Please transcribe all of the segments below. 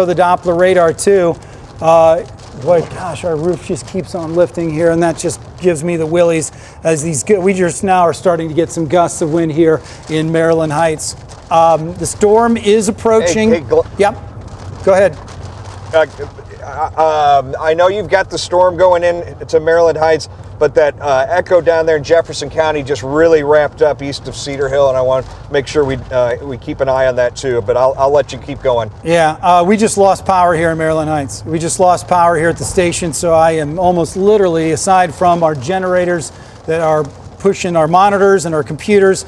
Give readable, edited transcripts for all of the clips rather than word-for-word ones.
The Doppler radar too. Boy, gosh, our roof just keeps on lifting here, and that just gives me the willies as we just now are starting to get some gusts of wind here in Maryland Heights. The storm is approaching. Yep, go ahead. I know you've got the storm going in to Maryland Heights, but that echo down there in Jefferson County just really ramped up east of Cedar Hill, and I want to make sure we keep an eye on that too. But I'll let you keep going. Yeah, we just lost power here in Maryland Heights. We just lost power here at the station, so I am almost literally, aside from our generators that are pushing our monitors and our computers,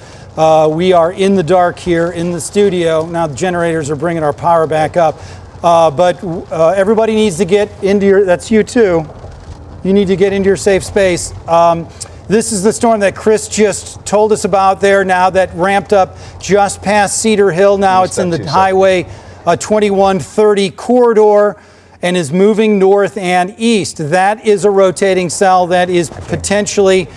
we are in the dark here in the studio. Now the generators are bringing our power back up. But everybody needs to get into your, that's you too, you need to get into your safe space. This is the storm that Chris just told us about there now that ramped up just past Cedar Hill. Now it's in the Highway 2130 corridor and is moving north and east. That is a rotating cell that is potentially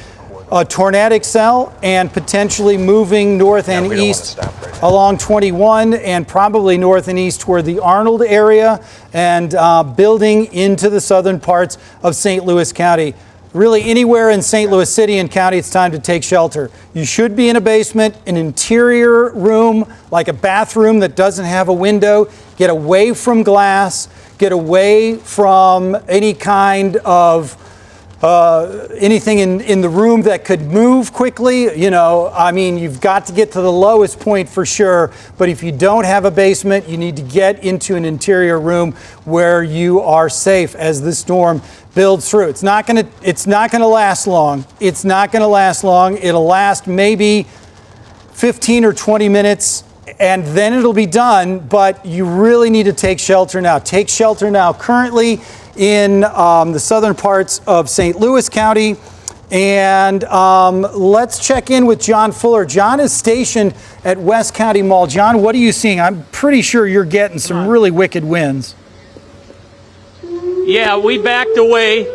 a tornadic cell and potentially moving north and east along 21 and probably north and east toward the Arnold area and building into the southern parts of St. Louis County. Really anywhere in St. Louis City and County, it's time to take shelter. You should be in a basement, an interior room, like a bathroom that doesn't have a window. Get away from glass, get away from any kind of anything in the room that could move quickly. You know, I mean, you've got to get to the lowest point for sure, but if you don't have a basement, you need to get into an interior room where you are safe as the storm builds through. It's not gonna last long. It's not gonna last long. It'll last maybe 15 or 20 minutes and then it'll be done, but you really need to take shelter now. Take shelter now. Currently in the southern parts of St. Louis County. And let's check in with John Fuller. John is stationed at West County Mall. John, what are you seeing? I'm pretty sure you're getting some really wicked winds. Yeah, we backed away.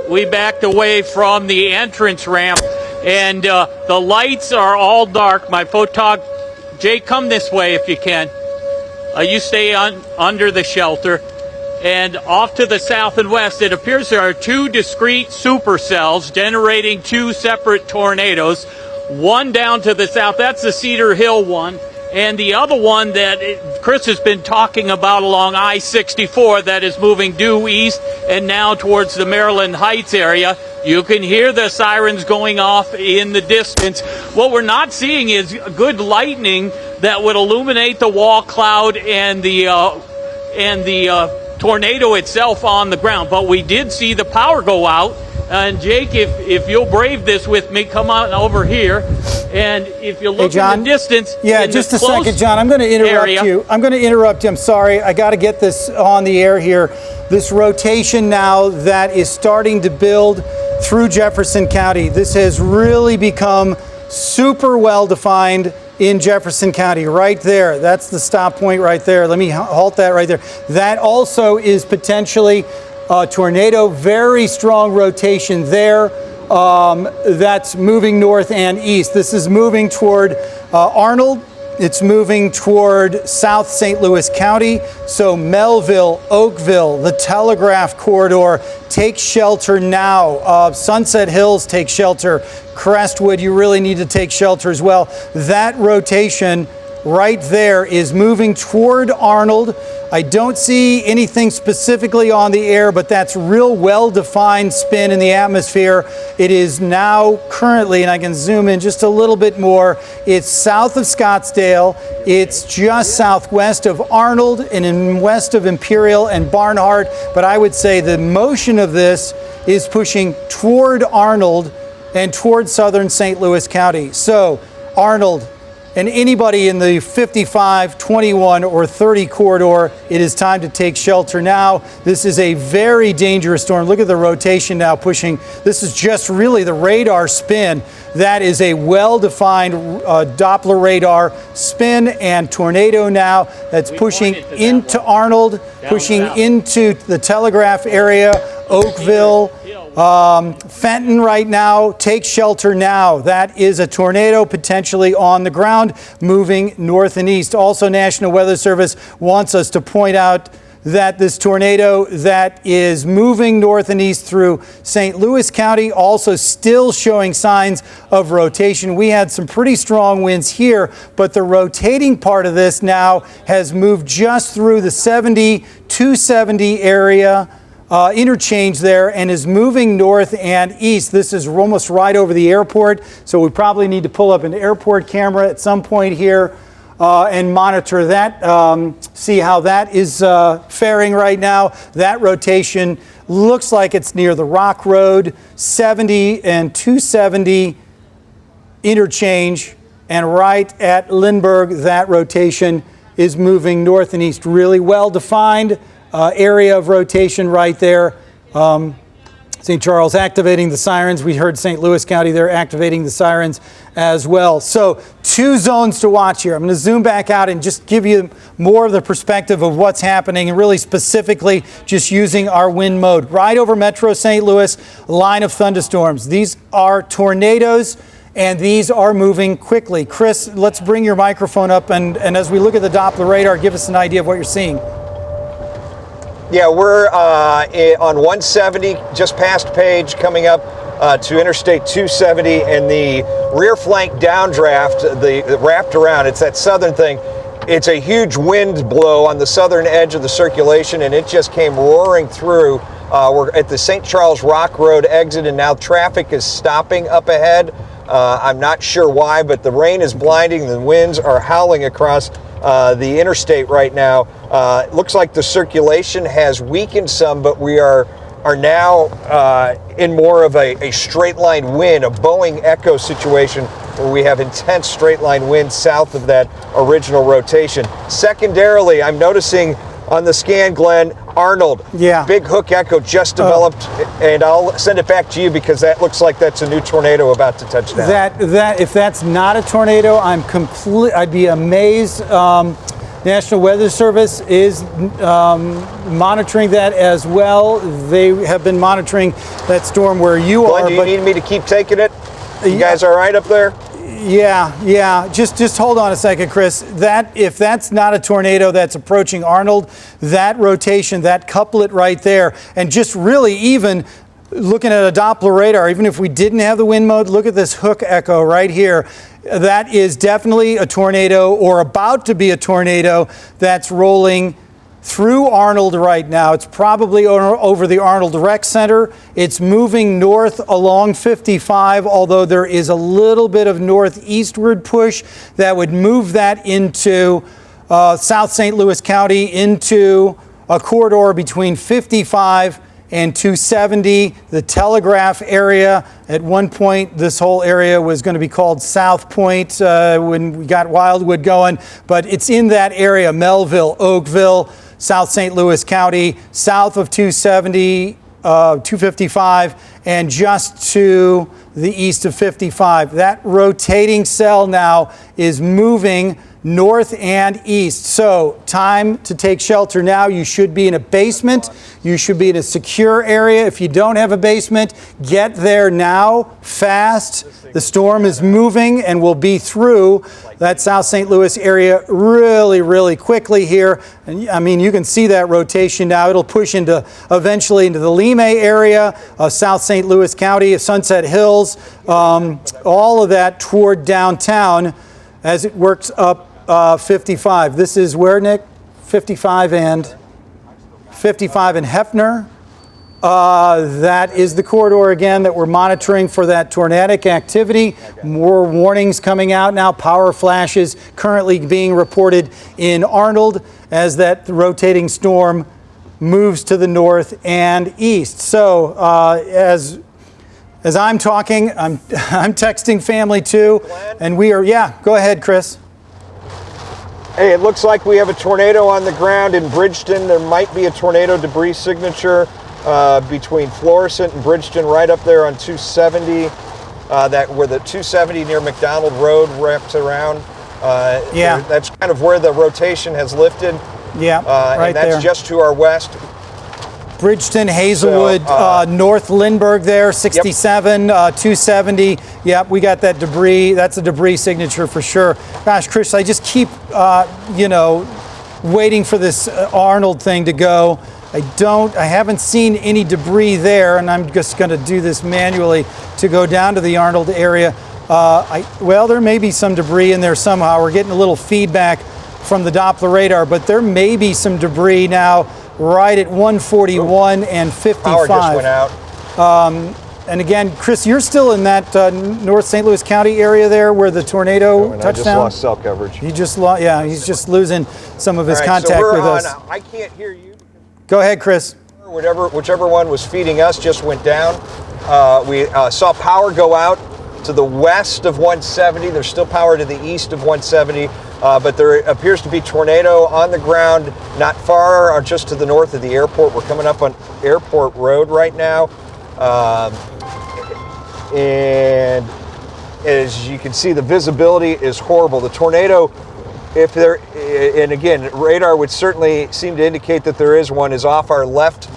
We backed away from the entrance ramp, and the lights are all dark. My photog, Jay, come this way if you can. You stay under the shelter. And off to the south and west, it appears there are two discrete supercells generating two separate tornadoes. One down to the south, that's the Cedar Hill one. And the other one that Chris has been talking about along I-64 that is moving due east and now towards the Maryland Heights area. You can hear the sirens going off in the distance. What we're not seeing is good lightning that would illuminate the wall cloud and the tornado itself on the ground, but we did see the power go out. And Jake, if you'll brave this with me, come on over here. And if you look in the distance, yeah, just a second, John. I'm going to interrupt you. I'm going to interrupt you. I'm sorry. I got to get this on the air here. This rotation now that is starting to build through Jefferson County. This has really become super well defined in Jefferson County, right there. That's the stop point right there. Let me halt that right there. That also is potentially a tornado. Very strong rotation there. That's moving north and east. This is moving toward Arnold. It's moving toward South St. Louis County. So Melville, Oakville, the Telegraph Corridor, take shelter now. Sunset Hills, take shelter. Crestwood, you really need to take shelter as well. That rotation right there is moving toward Arnold. I don't see anything specifically on the air, but that's real well-defined spin in the atmosphere. It is now currently, and I can zoom in just a little bit more, it's south of Scottsdale. It's just southwest of Arnold and in west of Imperial and Barnhart. But I would say the motion of this is pushing toward Arnold and toward southern St. Louis County. So Arnold, and anybody in the 55, 21, or 30 corridor, it is time to take shelter now. This is a very dangerous storm. Look at the rotation now pushing. This is just really the radar spin. That is a well-defined Doppler radar spin and tornado now that's pushing into Arnold, pushing into the Telegraph area, Oakville, Fenton right now. Take shelter now. That is a tornado potentially on the ground moving north and east. Also, National Weather Service wants us to point out that this tornado that is moving north and east through St. Louis County also still showing signs of rotation. We had some pretty strong winds here, but the rotating part of this now has moved just through the 270 area interchange there and is moving north and east. This is almost right over the airport, so we probably need to pull up an airport camera at some point here and monitor that, see how that is faring right now. That rotation looks like it's near the Rock Road 70 and 270 interchange, and right at Lindbergh, that rotation is moving north and east. Really well defined area of rotation right there. St. Charles activating the sirens. We heard St. Louis County there activating the sirens as well. So 2 zones to watch here. I'm going to zoom back out and just give you more of the perspective of what's happening, and really specifically just using our wind mode. Right over Metro St. Louis, line of thunderstorms. These are tornadoes, and these are moving quickly. Chris, let's bring your microphone up, and as we look at the Doppler radar, give us an idea of what you're seeing. Yeah, we're on 170, just past Page, coming up to Interstate 270, and the rear flank downdraft, the wrapped around, it's that southern thing. It's a huge wind blow on the southern edge of the circulation, and it just came roaring through. We're at the St. Charles Rock Road exit, and now traffic is stopping up ahead. I'm not sure why, but the rain is blinding. The winds are howling across the interstate right now. It looks like the circulation has weakened some, but we are now in more of a straight line wind, a Boeing Echo situation, where we have intense straight line winds south of that original rotation. Secondarily, I'm noticing on the scan, Glenn, Arnold, big hook echo just developed, and I'll send it back to you because that looks like that's a new tornado about to touch down. That if that's not a tornado, I'd be amazed. National Weather Service is monitoring that as well. They have been monitoring that storm where you Glenn, are. Do you need me to keep taking it? You guys all right up there? Yeah. Just hold on a second, Chris. If that's not a tornado that's approaching Arnold, that rotation, that couplet right there, and just really even looking at a Doppler radar, even if we didn't have the wind mode, look at this hook echo right here. That is definitely a tornado, or about to be a tornado, that's rolling through Arnold right now. It's probably over the Arnold Rec Center. It's moving north along 55, although there is a little bit of northeastward push that would move that into South St. Louis County, into a corridor between 55 and 270, the Telegraph area. At one point, this whole area was going to be called South Point when we got Wildwood going, but it's in that area: Melville, Oakville, South St. Louis County, south of 270, 255, and just to the east of 55. That rotating cell now is moving north and east. So time to take shelter now. You should be in a basement. You should be in a secure area. If you don't have a basement, get there now, fast. The storm is moving and will be through that South St. Louis area really, really quickly here. And I mean, you can see that rotation now. It'll push eventually into the Lime area, South St. Louis County, Sunset Hills, all of that toward downtown as it works up 55. This is where, Nick? 55 and Hefner. That is the corridor again that we're monitoring for that tornadic activity. More warnings coming out now. Power flashes currently being reported in Arnold as that rotating storm moves to the north and east. So as I'm talking, I'm texting family too, and we are, go ahead, Chris. Hey, it looks like we have a tornado on the ground in Bridgeton. There might be a tornado debris signature between Florissant and Bridgeton, right up there on 270, where the 270 near McDonald Road wraps around. That's kind of where the rotation has lifted. Right and that's there. just to our west. Bridgeton, Hazelwood, North Lindbergh there, 67, 270. Yep, we got that debris. That's a debris signature for sure. Gosh, Chris, I just keep, waiting for this Arnold thing to go. I haven't seen any debris there, and I'm just going to do this manually to go down to the Arnold area. Well, there may be some debris in there somehow. We're getting a little feedback from the Doppler radar, but there may be some debris now right at 141 and 55. Power just went out. And again, Chris, you're still in that North St. Louis County area there where the tornado touchdown? I just lost cell coverage. He just lost, yeah, he's just losing some of his contact so with us. I can't hear you. Go ahead, Chris. Whichever one was feeding us just went down. We saw power go out to the west of 170. There's still power to the east of 170, but there appears to be tornado on the ground not far or just to the north of the airport. We're coming up on Airport Road right now. And as you can see, the visibility is horrible. The tornado, and again, radar would certainly seem to indicate that there is one, is off our left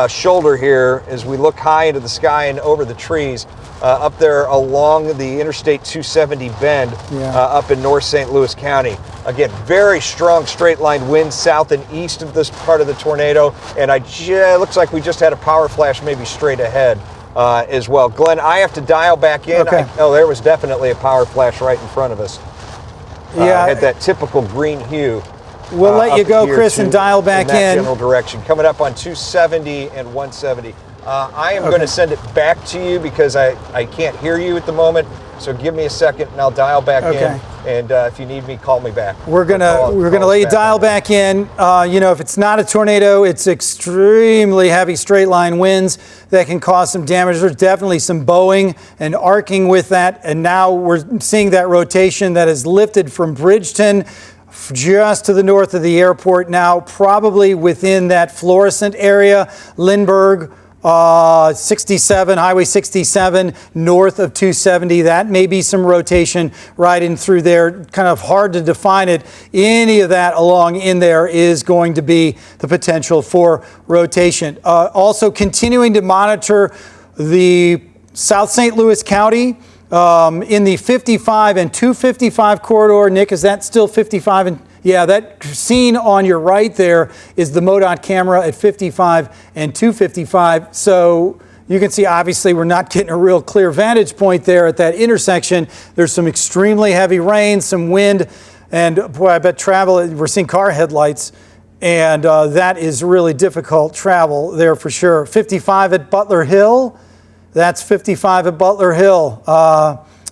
shoulder here as we look high into the sky and over the trees up there along the Interstate 270 bend up in North St. Louis County. Again, very strong straight line winds south and east of this part of the tornado, and it looks like we just had a power flash maybe straight ahead as well. Glenn, I have to dial back in. Okay. There was definitely a power flash right in front of us. Had that typical green hue. We'll let you go, Chris, and dial back in that general direction. Coming up on 270 and 170. I am going to send it back to you because I can't hear you at the moment. So give me a second and I'll dial back in. And if you need me, call me back. We're gonna let you dial back in. If it's not a tornado, it's extremely heavy straight line winds that can cause some damage. There's definitely some bowing and arcing with that. And now we're seeing that rotation that is lifted from Bridgeton just to the north of the airport now, probably within that Florissant area, Lindbergh, 67, Highway 67, north of 270. That may be some rotation right in through there. Kind of hard to define it. Any of that along in there is going to be the potential for rotation. Also continuing to monitor the South St. Louis County in the 55 and 255 corridor. Nick, is that still 55 and yeah, that scene on your right there is the MoDOT camera at 55 and 255. So you can see, obviously, we're not getting a real clear vantage point there at that intersection. There's some extremely heavy rain, some wind, and boy, I bet travel, we're seeing car headlights, and that is really difficult travel there for sure. 55 at Butler Hill. That's 55 at Butler Hill.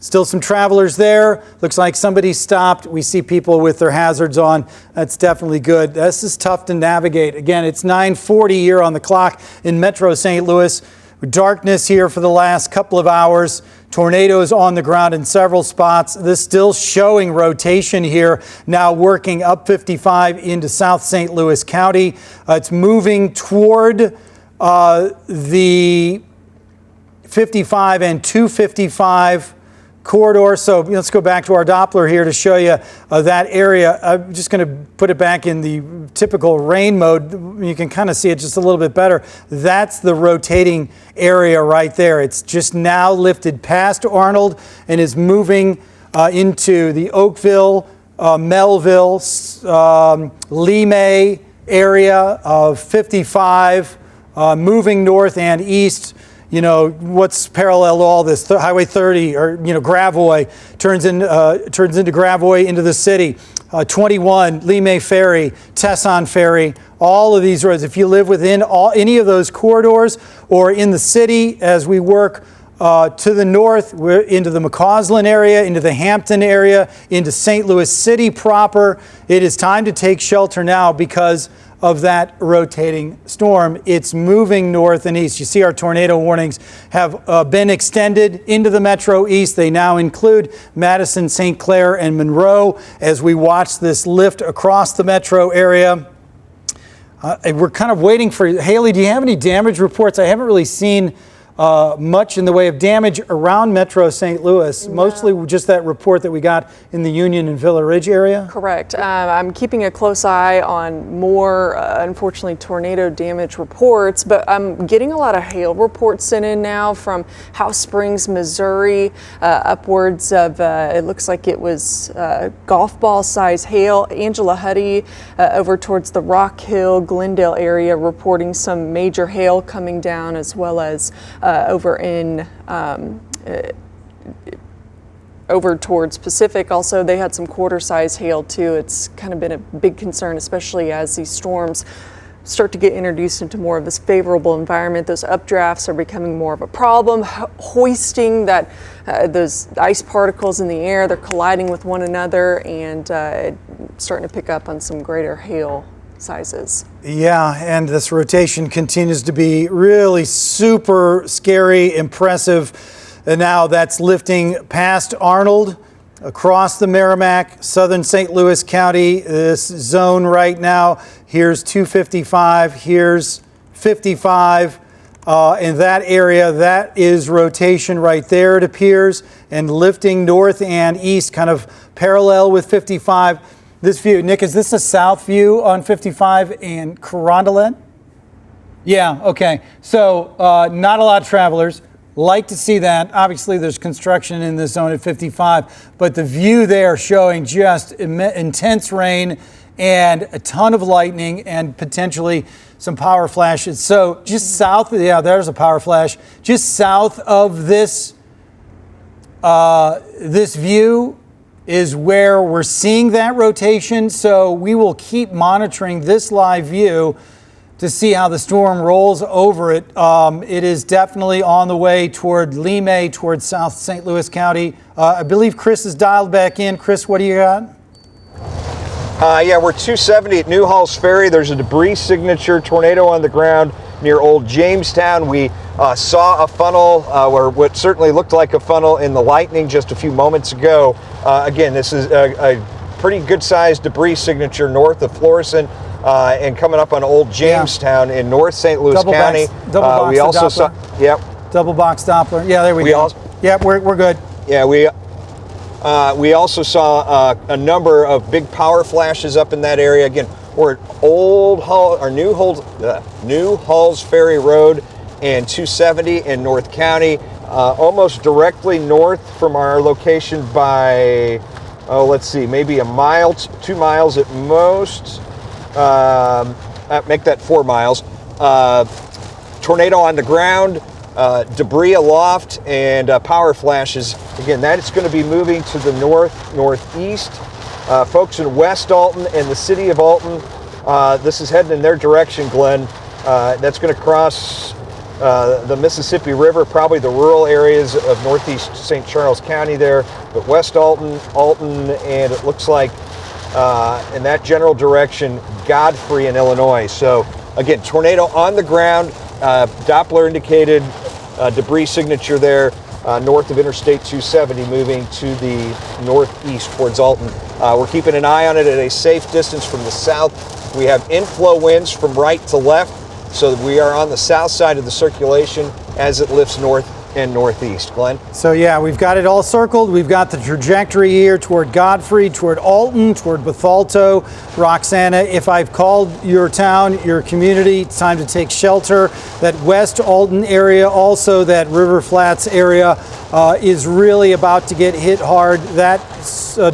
Still some travelers there. Looks like somebody stopped. We see people with their hazards on. That's definitely good. This is tough to navigate. Again, it's 9:40 here on the clock in Metro St. Louis. Darkness here for the last couple of hours. Tornadoes on the ground in several spots. This still showing rotation here, now working up 55 into South St. Louis County. It's moving toward the 55 and 255 corridor. So let's go back to our Doppler here to show you that area. I'm just going to put it back in the typical rain mode. You can kind of see it just a little bit better. That's the rotating area right there. It's just now lifted past Arnold and is moving into the Oakville, Melville, Lee May area of 55, moving north and east. What's parallel to all this? Highway 30 or, Gravois turns into Gravois into the city. 21, Lee May Ferry, Tesson Ferry, all of these roads. If you live within any of those corridors or in the city as we work to the north, we're into the McCausland area, into the Hampton area, into St. Louis City proper. It is time to take shelter now because of that rotating storm. It's moving north and east. You see our tornado warnings have been extended into the Metro East. They now include Madison, St. Clair, and Monroe as we watch this lift across the metro area. We're kind of waiting for, Haley, do you have any damage reports? I haven't really seen much in the way of damage around Metro St. Louis, mostly just that report that we got in the Union and Villa Ridge area? Correct. I'm keeping a close eye on more, unfortunately, tornado damage reports, but I'm getting a lot of hail reports sent in now from House Springs, Missouri, upwards of, it looks like it was golf ball size hail. Angela Huddy over towards the Rock Hill, Glendale area reporting some major hail coming down, as well as over in over towards Pacific. Also, they had some quarter-size hail too. It's kind of been a big concern, especially as these storms start to get introduced into more of this favorable environment. Those updrafts are becoming more of a problem, hoisting that those ice particles in the air. They're colliding with one another and starting to pick up on some greater hail sizes. Yeah, and this rotation continues to be really super scary, impressive. And now that's lifting past Arnold, across the Merrimack, southern St. Louis County. This zone right now, here's 255, here's 55. In that area, that is rotation right there, it appears, and lifting north and east, kind of parallel with 55. This view, Nick, is this a south view on 55 in Carondelet? Yeah, okay. So not a lot of travelers. Like to see that. Obviously, there's construction in this zone at 55, but the view there showing just intense rain and a ton of lightning and potentially some power flashes. So just south, there's a power flash. Just south of this, this view is where we're seeing that rotation. So we will keep monitoring this live view to see how the storm rolls over it. It is definitely on the way toward Limay, towards South St. Louis County. I believe Chris is dialed back in. Chris, what do you got? Yeah, we're 270 at Newhall's Ferry. There's a debris signature tornado on the ground near Old Jamestown. We saw a funnel, or what certainly looked like a funnel in the lightning just a few moments ago. Again, this is a pretty good-sized debris signature north of Florissant and coming up on Old Jamestown in North St. Louis County. We also saw, double box Doppler. Yeah, there we go. We're good. Yeah, we also saw a number of big power flashes up in that area. Again, we're at New Halls Ferry Road and 270 in North County, almost directly north from our location by, let's see, maybe a mile, 2 miles at most. Make that 4 miles. Tornado on the ground, debris aloft, and power flashes. Again, that is going to be moving to the northeast. Folks in West Alton and the city of Alton, this is heading in their direction, Glenn. That's going to cross the Mississippi River, probably the rural areas of northeast St. Charles County there. But West Alton, and it looks like in that general direction, Godfrey in Illinois. So again, tornado on the ground, Doppler indicated debris signature there north of Interstate 270, moving to the northeast towards Alton. We're keeping an eye on it at a safe distance from the south. We have inflow winds from right to left, so we are on the south side of the circulation as it lifts north and northeast. Glenn? So yeah, we've got it all circled. We've got the trajectory here toward Godfrey, toward Alton, toward Bethalto, Roxana. If I've called your town, your community, it's time to take shelter. That West Alton area, also that River Flats area, is really about to get hit hard. That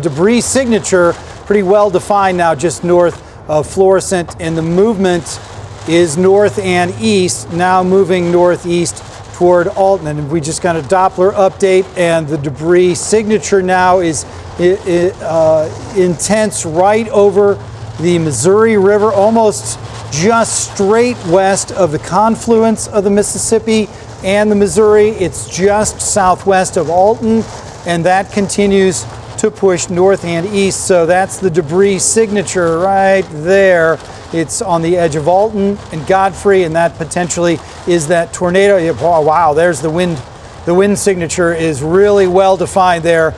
debris signature pretty well defined now just north of Florissant, and the movement is north and east, now moving northeast toward Alton. And we just got a Doppler update, and the debris signature now is intense right over the Missouri River, almost just straight west of the confluence of the Mississippi and the Missouri. It's just southwest of Alton, and that continues to push north and east. So that's the debris signature right there. It's on the edge of Alton and Godfrey, and that potentially is that tornado. Oh, wow, there's the wind. The wind signature is really well defined there.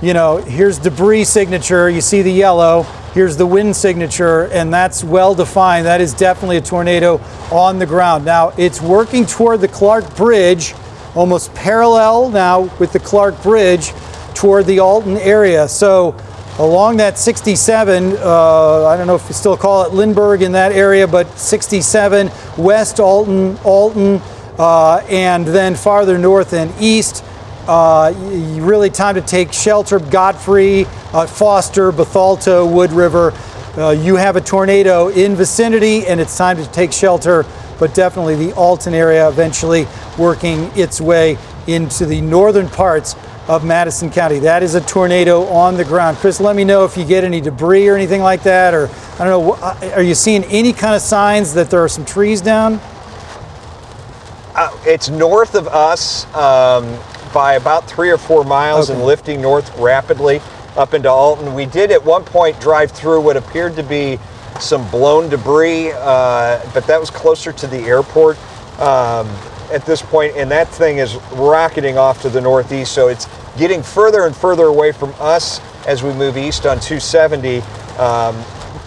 You know, here's debris signature. You see the yellow. Here's the wind signature, and that's well defined. That is definitely a tornado on the ground. Now, it's working toward the Clark Bridge almost parallel now with the Clark Bridge toward the Alton area. So along that 67, I don't know if you still call it Lindbergh in that area, but 67, West Alton, and then farther north and east, really time to take shelter. Godfrey, Foster, Bethalto, Wood River. You have a tornado in vicinity and it's time to take shelter, but definitely the Alton area eventually working its way into the northern parts of Madison County. That is a tornado on the ground. Chris, let me know if you get any debris or anything like that, or I don't know, are you seeing any kind of signs that there are some trees down? It's north of us by about 3 or 4 miles and lifting north rapidly up into Alton. We did at one point drive through what appeared to be some blown debris, but that was closer to the airport at this point, and that thing is rocketing off to the northeast, so it's getting further and further away from us as we move east on 270,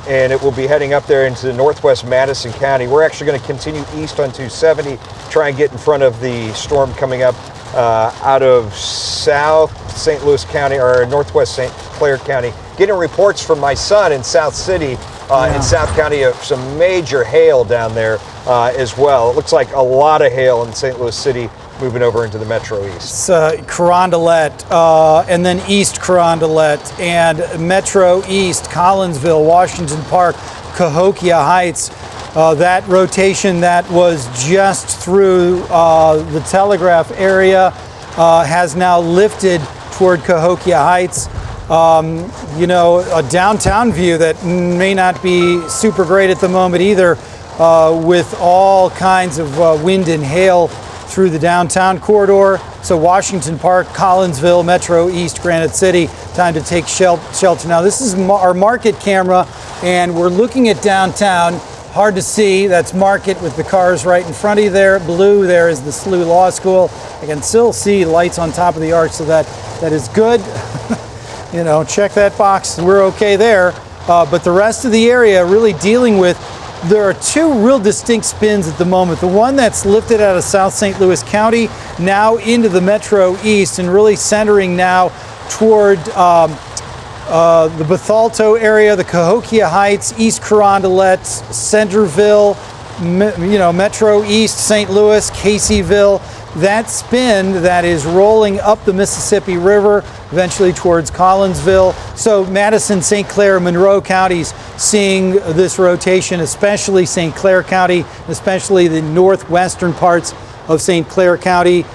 and it will be heading up there into the northwest Madison County. We're actually going to continue east on 270, try and get in front of the storm coming up out of South St. Louis County or Northwest St. Clair County. Getting reports from my son in South City in South County of some major hail down there as well. It looks like a lot of hail in St. Louis City moving over into the Metro East. It's Carondelet, and then East Carondelet, and Metro East, Collinsville, Washington Park, Cahokia Heights. That rotation that was just through the Telegraph area has now lifted toward Cahokia Heights. You know, a downtown view that may not be super great at the moment either, with all kinds of wind and hail through the downtown corridor. So Washington Park, Collinsville, Metro East, Granite City, time to take shelter. Now this is our Market camera, and we're looking at downtown. Hard to see, that's Market with the cars right in front of you there. Blue there is the SLU Law School. I can still see lights on top of the arch, so that is good. You know, check that box, we're okay there. But the rest of the area really dealing with, there are two real distinct spins at the moment. The one that's lifted out of South St. Louis County, now into the Metro East, and really centering now toward the Bethalto area, the Cahokia Heights, East Carondelet, Centerville, you know, Metro East, St. Louis, Caseyville. That spin that is rolling up the Mississippi River, eventually towards Collinsville. So Madison, St. Clair, Monroe counties seeing this rotation, especially St. Clair County, especially the northwestern parts of St. Clair County.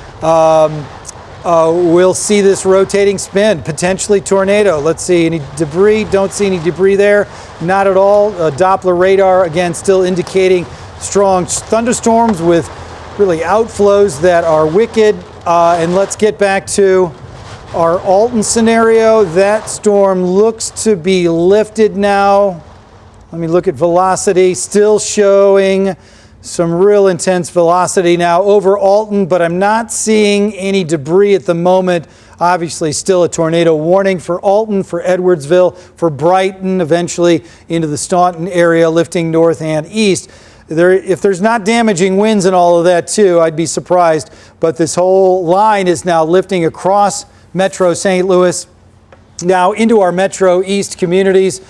We'll see this rotating spin, potentially tornado. Let's see, any debris? Don't see any debris there. Not at all. Doppler radar, again, still indicating strong thunderstorms with really outflows that are wicked. And let's get back to our Alton scenario. That storm looks to be lifted now. Let me look at velocity, still showing some real intense velocity now over Alton, but I'm not seeing any debris at the moment. Obviously still a tornado warning for Alton, for Edwardsville, for Brighton, eventually into the Staunton area, lifting north and east. If there's not damaging winds and all of that too, I'd be surprised. But this whole line is now lifting across Metro St. Louis, now into our Metro East communities.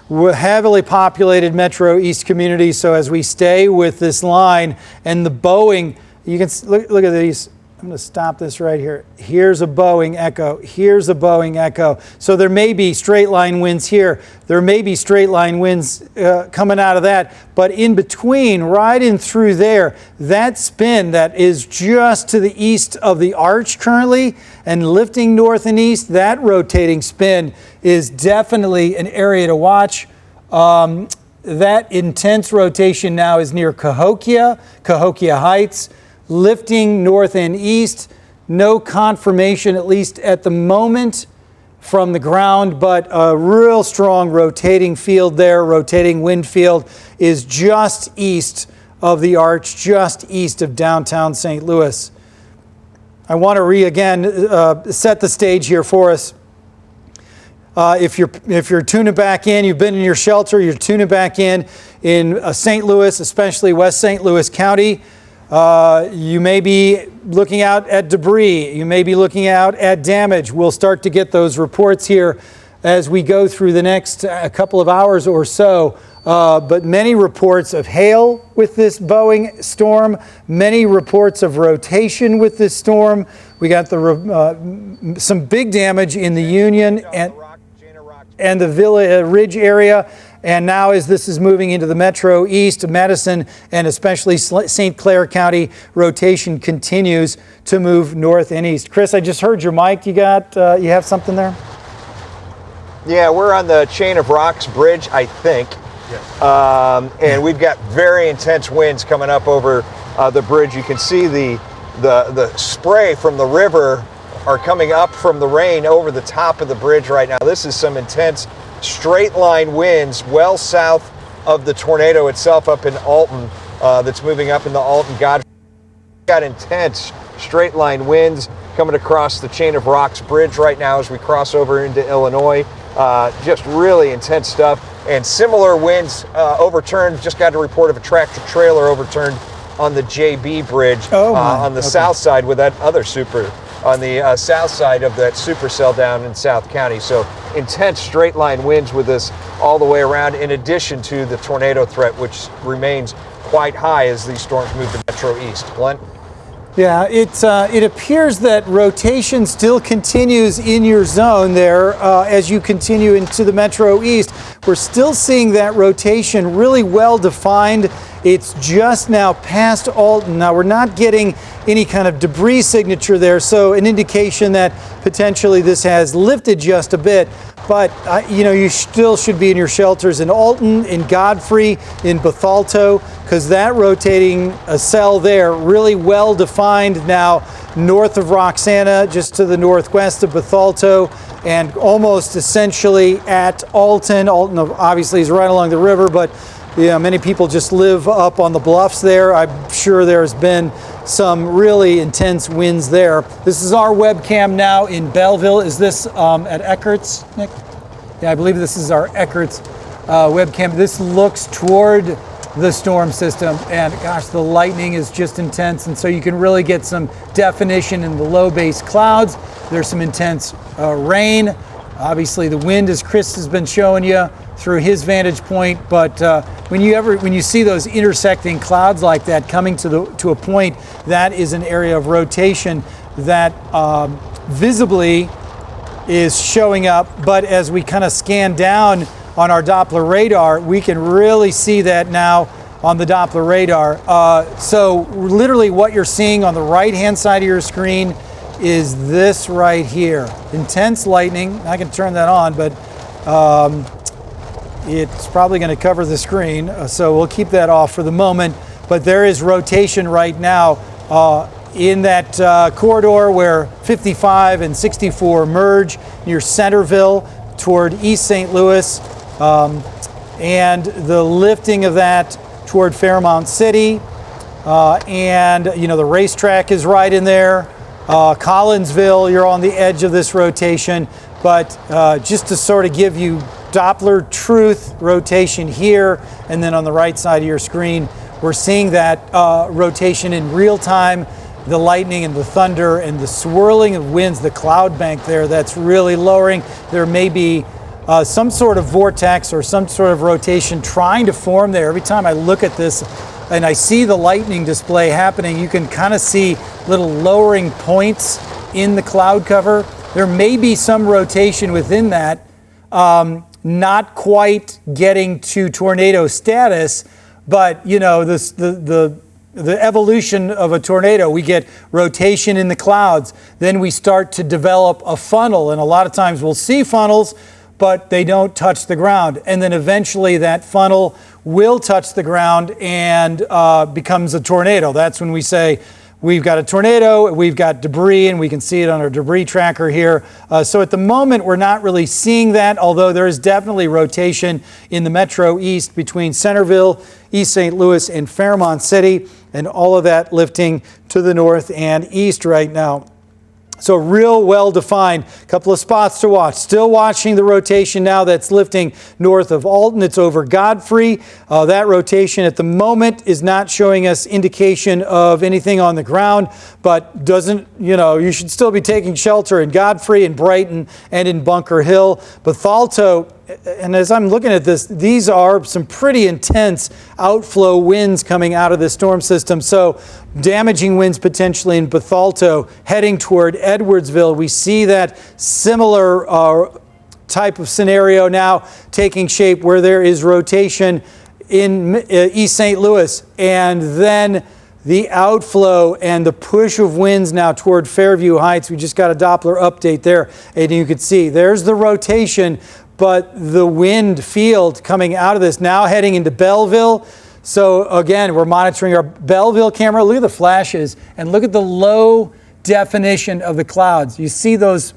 We're heavily populated Metro East communities. So as we stay with this line and the Boeing, you can look at these. I'm going to stop this right here. Here's a Boeing echo. Here's a Boeing echo. So there may be straight line winds here. There may be straight line winds coming out of that. But in between, right in through there, that spin that is just to the east of the arch currently and lifting north and east, that rotating spin is definitely an area to watch. That intense rotation now is near Cahokia Heights, lifting north and east. No confirmation, at least at the moment, from the ground, but a real strong rotating field there. Rotating wind field is just east of the arch, just east of downtown St. Louis. I want to set the stage here for us. If you're tuning back in, you've been in your shelter, you're tuning back in St. Louis, especially West St. Louis County. You may be looking out at debris. You may be looking out at damage. We'll start to get those reports here as we go through the next couple of hours or so. But many reports of hail with this Boeing storm, many reports of rotation with this storm. We got some big damage in the Union and the Villa Ridge area. And now as this is moving into the Metro East, Madison, and especially St. Clair County, rotation continues to move north and east. Chris, I just heard your mic. You have something there? Yeah, we're on the Chain of Rocks Bridge, I think. Yes. And we've got very intense winds coming up over the bridge. You can see the spray from the river are coming up from the rain over the top of the bridge right now. This is some intense straight line winds well south of the tornado itself up in Alton, that's moving up in the Alton-Godfrey. Got intense straight line winds coming across the Chain of Rocks Bridge right now as we cross over into Illinois. Just really intense stuff. And similar winds overturned. Just got a report of a tractor trailer overturned on the JB Bridge on the south side with that other on the south side of that supercell down in South County. So intense straight line winds with us all the way around, in addition to the tornado threat, which remains quite high as these storms move to Metro East. Glenn? Yeah, it appears that rotation still continues in your zone there as you continue into the Metro East. We're still seeing that rotation really well defined. It's just now past Alton. Now we're not getting any kind of debris signature there, so an indication that potentially this has lifted just a bit. But you still should be in your shelters in Alton, in Godfrey, in Bethalto, because that rotating cell there really well defined now north of Roxana, just to the northwest of Bethalto, and almost essentially at Alton. Alton obviously is right along the river, but many people just live up on the bluffs there. I'm sure there's been some really intense winds there. This is our webcam now in Belleville. Is this at Eckert's, Nick? Yeah, I believe this is our Eckert's webcam. This looks toward the storm system, and gosh, the lightning is just intense, and so you can really get some definition in the low base clouds. There's some intense rain. Obviously the wind, as Chris has been showing you through his vantage point, but when you see those intersecting clouds like that coming to a point, that is an area of rotation that visibly is showing up. But as we kind of scan down on our Doppler radar, we can really see that now on the Doppler radar. So literally what you're seeing on the right hand side of your screen is this right here. Intense lightning. I can turn that on, but it's probably going to cover the screen, so we'll keep that off for the moment. But there is rotation right now in that corridor where 55 and 64 merge near Centerville toward East St. Louis, and the lifting of that toward Fairmount City, and the racetrack is right in there. Collinsville, you're on the edge of this rotation, but just to sort of give you Doppler truth rotation here, and then on the right side of your screen, we're seeing that rotation in real time, the lightning and the thunder and the swirling of winds, the cloud bank there, that's really lowering. There may be some sort of vortex or some sort of rotation trying to form there. Every time I look at this and I see the lightning display happening, you can kind of see little lowering points in the cloud cover. There may be some rotation within that, not quite getting to tornado status, but the evolution of a tornado, we get rotation in the clouds, then we start to develop a funnel, and a lot of times we'll see funnels, but they don't touch the ground, and then eventually that funnel will touch the ground and becomes a tornado. That's when we say we've got a tornado, we've got debris, and we can see it on our debris tracker here. So at the moment, we're not really seeing that, although there is definitely rotation in the Metro East between Centerville, East St. Louis, and Fairmont City, and all of that lifting to the north and east right now. So real well-defined. Couple of spots to watch. Still watching the rotation now that's lifting north of Alton. It's over Godfrey. That rotation at the moment is not showing us indication of anything on the ground, but doesn't, you should still be taking shelter in Godfrey and Brighton and in Bunker Hill. Bethalto, and as I'm looking at this, these are some pretty intense outflow winds coming out of this storm system. So damaging winds potentially in Bethalto heading toward Edwardsville. We see that similar type of scenario now taking shape where there is rotation in East St. Louis, and then the outflow and the push of winds now toward Fairview Heights. We just got a Doppler update there, and you can see there's the rotation, but the wind field coming out of this now heading into Belleville. So again, we're monitoring our Belleville camera. Look at the flashes and look at the low definition of the clouds. You see those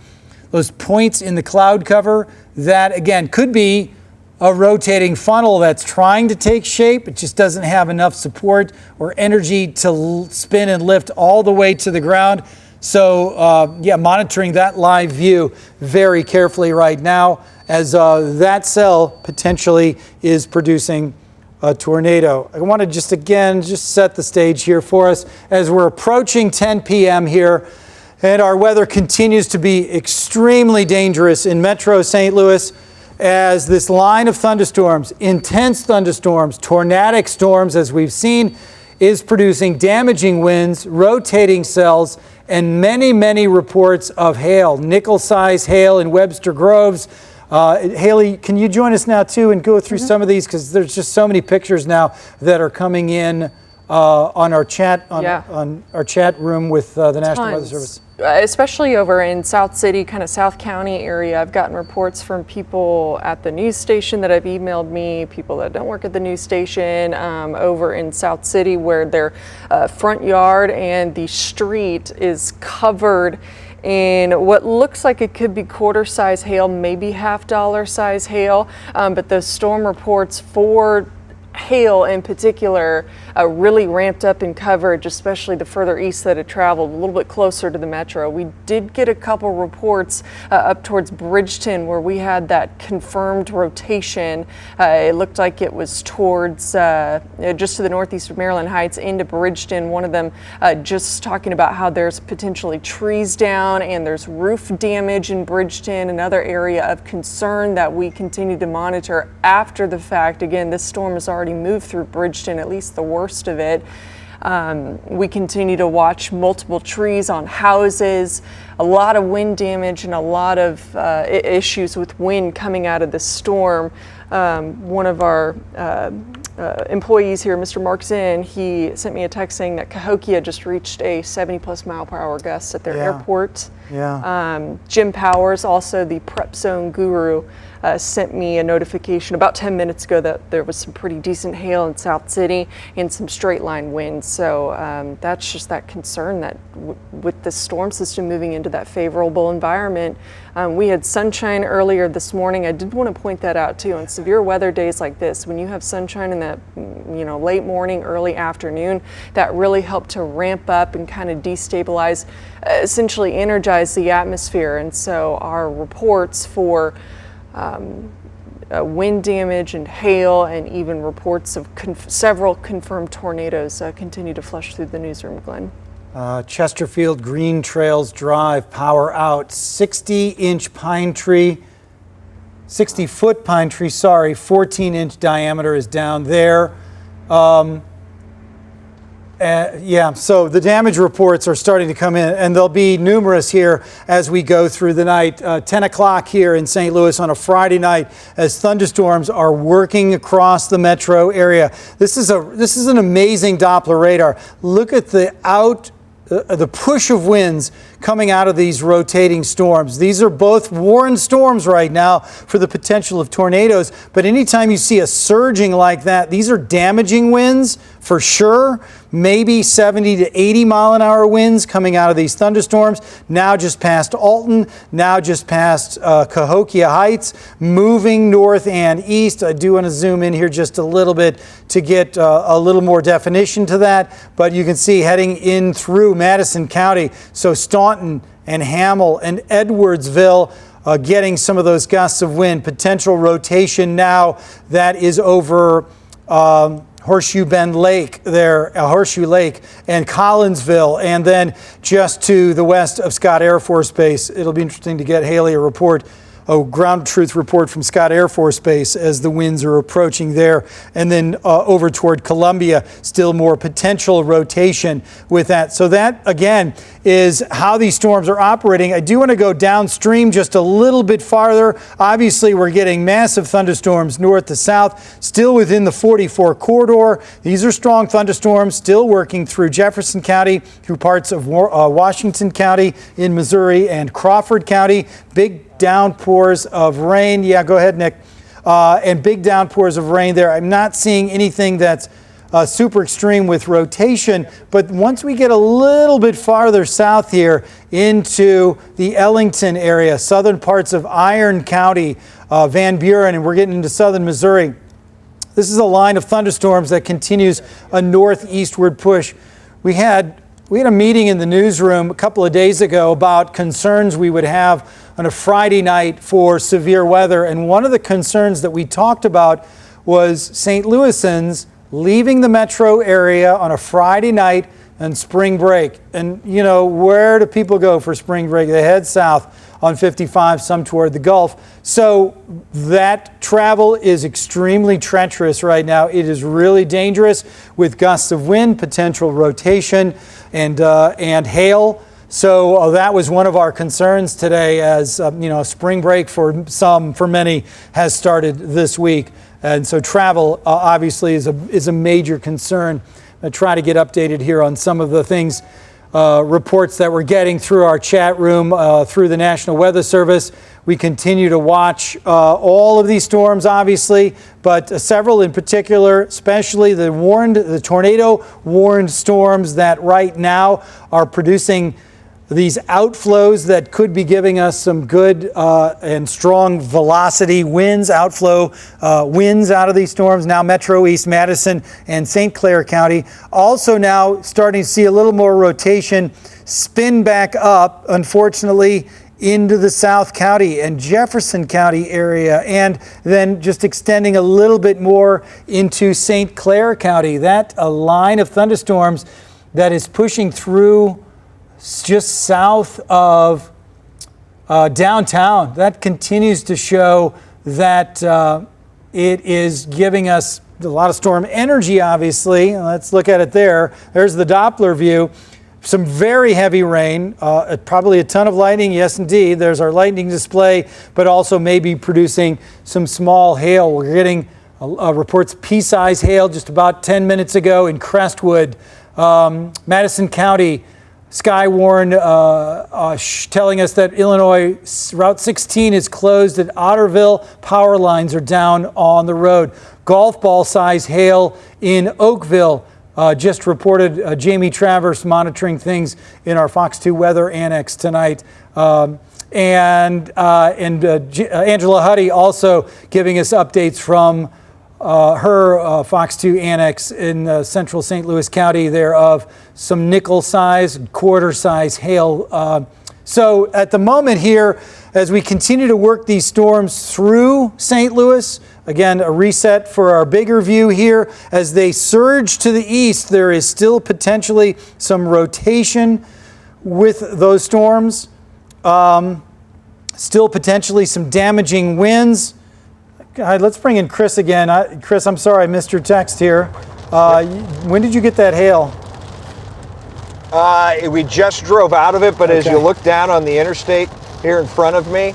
points in the cloud cover? That again could be a rotating funnel that's trying to take shape. It just doesn't have enough support or energy to spin and lift all the way to the ground. So yeah, monitoring that live view very carefully right now as that cell potentially is producing a tornado. I want to just set the stage here for us as we're approaching 10 p.m. here, and our weather continues to be extremely dangerous in Metro St. Louis as this line of thunderstorms, intense thunderstorms, tornadic storms as we've seen, is producing damaging winds, rotating cells, and many, many reports of hail, nickel-sized hail in Webster Groves. Haley, can you join us now too and go through some of these, because there's just so many pictures now that are coming in on our chat on our chat room with the National Weather Service. Especially over in South City, kind of South County area, I've gotten reports from people at the news station that have emailed me, people that don't work at the news station, over in South City where their front yard and the street is covered in what looks like it could be quarter-size hail, maybe half-dollar-size hail, but the storm reports for hail in particular really ramped up in coverage, especially the further east that it traveled, a little bit closer to the metro. We did get a couple reports up towards Bridgeton where we had that confirmed rotation. It looked like it was towards just to the northeast of Maryland Heights into Bridgeton. One of them just talking about how there's potentially trees down and there's roof damage in Bridgeton, another area of concern that we continue to monitor after the fact. Again, this storm has already moved through Bridgeton, at least the worst of it. We continue to watch multiple trees on houses, a lot of wind damage and a lot of issues with wind coming out of the storm. One of our employees here, Mr. Mark Zinn, he sent me a text saying that Cahokia just reached a 70+ mile/hour gust at their airport. Jim Powers, also the prep zone guru, sent me a notification about 10 minutes ago that there was some pretty decent hail in South City and some straight line winds. So that's just that concern that with the storm system moving into that favorable environment. We had sunshine earlier this morning. I did want to point that out too. On severe weather days like this, when you have sunshine in that late morning, early afternoon, that really helped to ramp up and kind of destabilize, essentially energize the atmosphere. And so our reports for wind damage and hail and even reports of several confirmed tornadoes continue to flush through the newsroom, Glenn. Chesterfield Green Trails Drive, power out. 60-foot pine tree, 14-inch diameter is down there. Yeah, so the damage reports are starting to come in, and they'll be numerous here as we go through the night. 10 o'clock here in St. Louis on a Friday night as thunderstorms are working across the metro area. This is an amazing Doppler radar. Look at the push of winds coming out of these rotating storms. These are both warned storms right now for the potential of tornadoes, but anytime you see a surging like that, these are damaging winds for sure. Maybe 70 to 80 mile-an-hour winds coming out of these thunderstorms. Now just past Alton, now just past Cahokia Heights, moving north and east. I do want to zoom in here just a little bit to get a little more definition to that, but you can see heading in through Madison County. So Staunton and Hamel and Edwardsville getting some of those gusts of wind. Potential rotation now that is over Horseshoe Bend Lake there, Horseshoe Lake and Collinsville, and then just to the west of Scott Air Force Base. It'll be interesting to get Haley a ground truth report from Scott Air Force Base as the winds are approaching there. And then over toward Columbia, still more potential rotation with that. So that, again, is how these storms are operating. I do want to go downstream just a little bit farther. Obviously, we're getting massive thunderstorms north to south, still within the 44 corridor. These are strong thunderstorms, still working through Jefferson County, through parts of Washington County in Missouri and Crawford County. Big downpours of rain. Yeah, go ahead, Nick. And big downpours of rain there. I'm not seeing anything that's super extreme with rotation, but once we get a little bit farther south here into the Ellington area, southern parts of Iron County, Van Buren, and we're getting into southern Missouri, this is a line of thunderstorms that continues a northeastward push. We had a meeting in the newsroom a couple of days ago about concerns we would have on a Friday night for severe weather. And one of the concerns that we talked about was St. Louisans leaving the metro area on a Friday night and spring break. And, you know, where do people go for spring break? They head south on 55, some toward the Gulf. So that travel is extremely treacherous right now. It is really dangerous with gusts of wind, potential rotation, and hail. So that was one of our concerns today, as spring break for many has started this week. And so travel obviously is a major concern. I try to get updated here on some of the things, reports that we're getting through our chat room, through the National Weather Service. We continue to watch all of these storms, obviously, but several in particular, especially the tornado warned storms that right now are producing these outflows that could be giving us some good and strong velocity winds, outflow winds out of these storms. Now Metro East, Madison, and St. Clair County. Also now starting to see a little more rotation spin back up, unfortunately, into the South County and Jefferson County area, and then just extending a little bit more into St. Clair County. That a line of thunderstorms that is pushing through just south of downtown. That continues to show that it is giving us a lot of storm energy, obviously. Let's look at it there. There's the Doppler view. Some very heavy rain, probably a ton of lightning. Yes, indeed. There's our lightning display, but also maybe producing some small hail. We're getting reports pea-size hail just about 10 minutes ago in Crestwood, Madison County. Skywarn telling us that Illinois Route 16 is closed at Otterville. Power lines are down on the road. Golf ball size hail in Oakville. Just reported Jamie Travers monitoring things in our Fox 2 weather annex tonight. And Angela Huddy also giving us updates from her Fox 2 annex in central St. Louis County there of some nickel size, quarter size hail. So at the moment here, as we continue to work these storms through St. Louis, again, a reset for our bigger view here. As they surge to the east, there is still potentially some rotation with those storms. Still potentially some damaging winds. God, let's bring in Chris again. Chris, I'm sorry I missed your text here. When did you get that hail? We just drove out of it, but as you look down on the interstate here in front of me,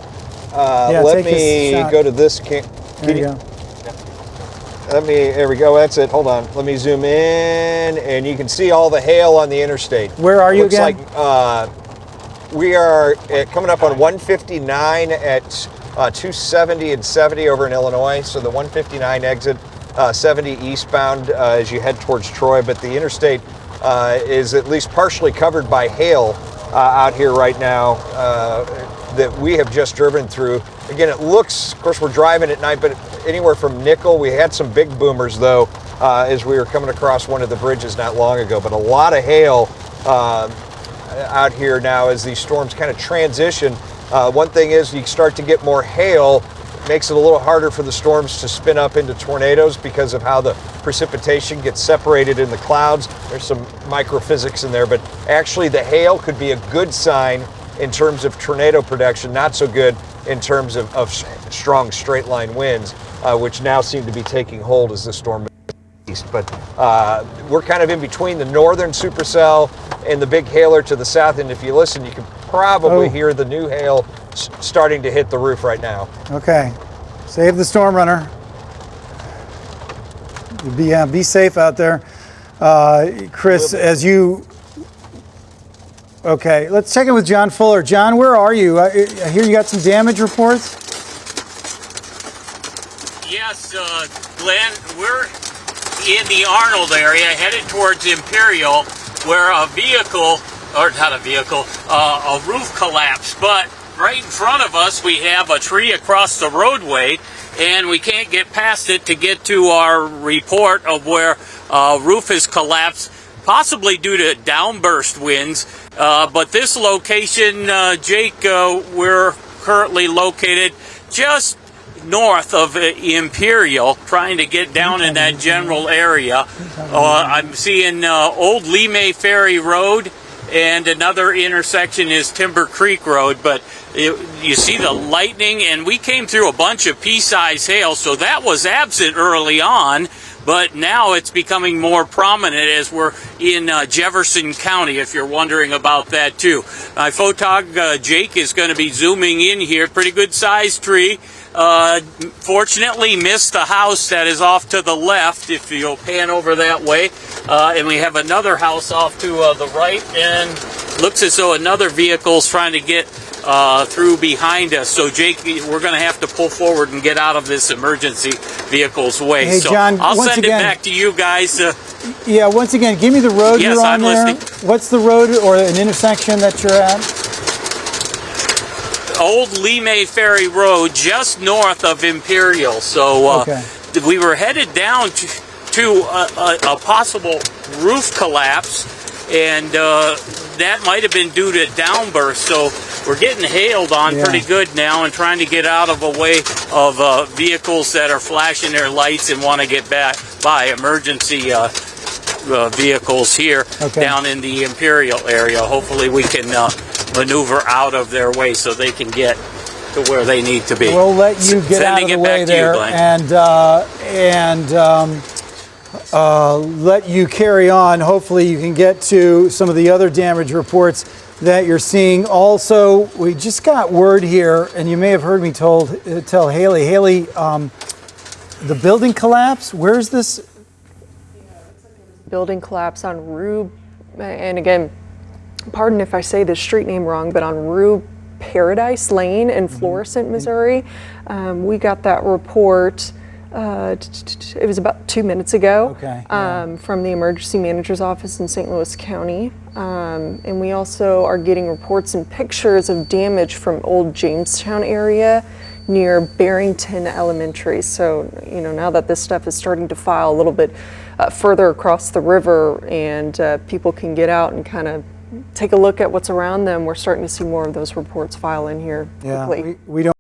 let me go to this. There you go. There we go. That's it. Hold on. Let me zoom in, and you can see all the hail on the interstate. Where are you again? Looks like we are coming up on 159 at 270 and 70 over in Illinois. So the 159 exit, 70 eastbound as you head towards Troy. But the interstate is at least partially covered by hail out here right now that we have just driven through. Again, it looks, of course, we're driving at night, but anywhere from nickel. We had some big boomers, though, as we were coming across one of the bridges not long ago. But a lot of hail out here now as these storms kind of transition. One thing is you start to get more hail. Makes it a little harder for the storms to spin up into tornadoes because of how the precipitation gets separated in the clouds. There's some microphysics in there, but actually the hail could be a good sign in terms of tornado production, not so good in terms of strong straight line winds, which now seem to be taking hold as the storm moves east. But we're kind of in between the northern supercell and the big hailer to the south, and if you listen, you can probably hear the new hail starting to hit the roof right now. Okay, save the storm runner. Be safe out there. Chris, as you... Okay, let's check in with John Fuller. John, where are you? I hear you got some damage reports? Yes, Glenn, we're in the Arnold area, headed towards Imperial, where a vehicle, or not a vehicle, a roof collapsed. But right in front of us, we have a tree across the roadway, and we can't get past it to get to our report of where a roof has collapsed, possibly due to downburst winds. But this location, Jake, we're currently located just north of Imperial, trying to get down in that general area. I'm seeing Old Lemay Ferry Road, and another intersection is Timber Creek Road, but you see the lightning, and we came through a bunch of pea-sized hail, so that was absent early on, but now it's becoming more prominent as we're in Jefferson County, if you're wondering about that too. My photog, Jake, is going to be zooming in here. Pretty good sized tree. Fortunately missed the house that is off to the left, if you'll pan over that way. And we have another house off to the right, and looks as though another vehicle's trying to get through behind us. So Jake, we're going to have to pull forward and get out of this emergency vehicle's way. Hey, so John, I'll once send again, it back to you guys. Yeah, once again, give me the road Yes, you're on I'm there. listening. What's the road or an intersection that you're at? Old Lemay Ferry Road, just north of Imperial. So we were headed down to a possible roof collapse, and that might have been due to downburst. So we're getting hailed on pretty good now, and trying to get out of a way of vehicles that are flashing their lights and want to get back by emergency vehicles here down in the Imperial area. Hopefully we can maneuver out of their way so they can get to where they need to be. We'll let you get out of the way there, and let you carry on. Hopefully you can get to some of the other damage reports that you're seeing. Also, we just got word here, and you may have heard me tell Haley. Haley, the building collapse, where's this? Building collapse on Rue, and again, pardon if I say the street name wrong, but on Rue Paradise Lane in Florissant, Missouri. We got that report, it was about 2 minutes ago, from the emergency manager's office in St. Louis County. And we also are getting reports and pictures of damage from Old Jamestown area near Barrington Elementary. So, you know, now that this stuff is starting to file a little bit further across the river, and people can get out and kind of take a look at what's around them, we're starting to see more of those reports file in here quickly. We don't